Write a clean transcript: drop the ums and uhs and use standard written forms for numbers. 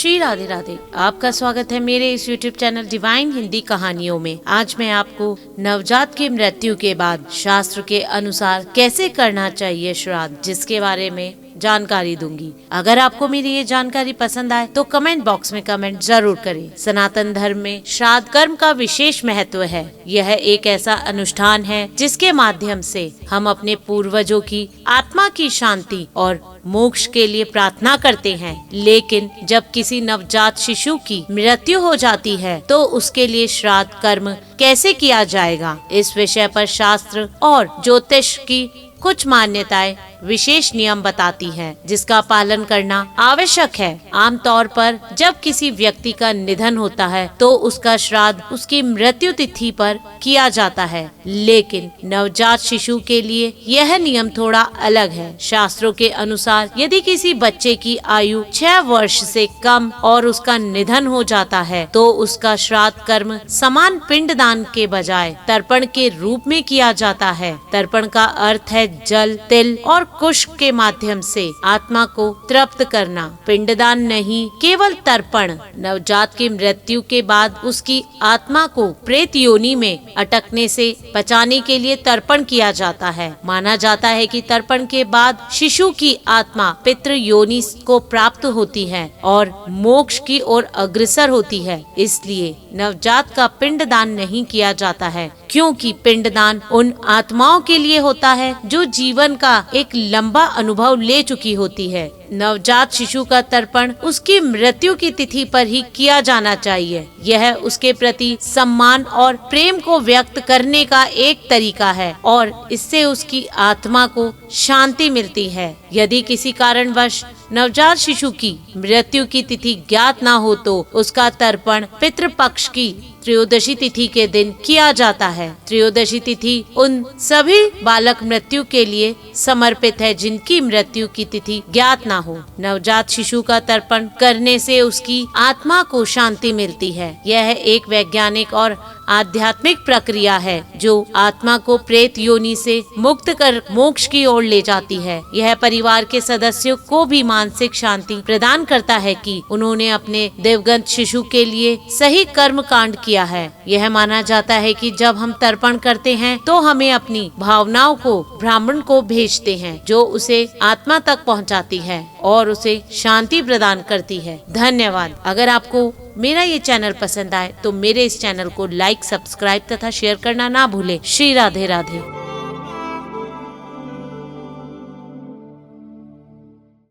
श्री राधे राधे। आपका स्वागत है मेरे इस YouTube चैनल डिवाइन हिंदी कहानियों में। आज मैं आपको नवजात की मृत्यु के बाद शास्त्र के अनुसार कैसे करना चाहिए श्राद्ध, जिसके बारे में जानकारी दूंगी। अगर आपको मेरी ये जानकारी पसंद आए तो कमेंट बॉक्स में कमेंट जरूर करें। सनातन धर्म में श्राद्ध कर्म का विशेष महत्व है। यह एक ऐसा अनुष्ठान है जिसके माध्यम से हम अपने पूर्वजों की आत्मा की शांति और मोक्ष के लिए प्रार्थना करते हैं। लेकिन जब किसी नवजात शिशु की मृत्यु हो जाती है तो उसके लिए श्राद्ध कर्म कैसे किया जाएगा, इस विषय पर शास्त्र और ज्योतिष की कुछ मान्यताएं विशेष नियम बताती हैं, जिसका पालन करना आवश्यक है। आमतौर पर जब किसी व्यक्ति का निधन होता है तो उसका श्राद्ध उसकी मृत्यु तिथि पर किया जाता है, लेकिन नवजात शिशु के लिए यह नियम थोड़ा अलग है। शास्त्रों के अनुसार यदि किसी बच्चे की आयु 6 वर्ष से कम और उसका निधन हो जाता है तो उसका श्राद्ध कर्म समान पिंडदान के बजाय तर्पण के रूप में किया जाता है। तर्पण का अर्थ है जल, तिल और कुश के माध्यम से आत्मा को तृप्त करना। पिंडदान नहीं, केवल तर्पण। नवजात की मृत्यु के बाद उसकी आत्मा को प्रेत योनि में अटकने से बचाने के लिए तर्पण किया जाता है। माना जाता है कि तर्पण के बाद शिशु की आत्मा पितृ योनि को प्राप्त होती है और मोक्ष की ओर अग्रसर होती है। इसलिए नवजात का पिंडदान नहीं किया जाता है, क्योंकि पिंडदान उन आत्माओं के लिए होता है जो जीवन का एक लंबा अनुभव ले चुकी होती है। नवजात शिशु का तर्पण उसकी मृत्यु की तिथि पर ही किया जाना चाहिए। यह उसके प्रति सम्मान और प्रेम को व्यक्त करने का एक तरीका है और इससे उसकी आत्मा को शांति मिलती है। यदि किसी कारणवश नवजात शिशु की मृत्यु की तिथि ज्ञात न हो तो उसका तर्पण पितृपक्ष की त्रयोदशी तिथि के दिन किया जाता है। त्रयोदशी तिथि उन सभी बालक मृत्यु के लिए समर्पित है जिनकी मृत्यु की तिथि ज्ञात ना हो। नवजात शिशु का तर्पण करने से उसकी आत्मा को शांति मिलती है। यह एक वैज्ञानिक और आध्यात्मिक प्रक्रिया है जो आत्मा को प्रेत योनि से मुक्त कर मोक्ष की ओर ले जाती है। यह परिवार के सदस्यों को भी मानसिक शांति प्रदान करता है कि उन्होंने अपने दिवंगत शिशु के लिए सही कर्म कांड किया है। यह माना जाता है कि जब हम तर्पण करते हैं तो हमें अपनी भावनाओं को ब्राह्मण को भेजते हैं, जो उसे आत्मा तक पहुंचाती है और उसे शांति प्रदान करती है। धन्यवाद। अगर आपको मेरा ये चैनल पसंद आए तो मेरे इस चैनल को लाइक, सब्सक्राइब तथा शेयर करना ना भूले। श्री राधे राधे।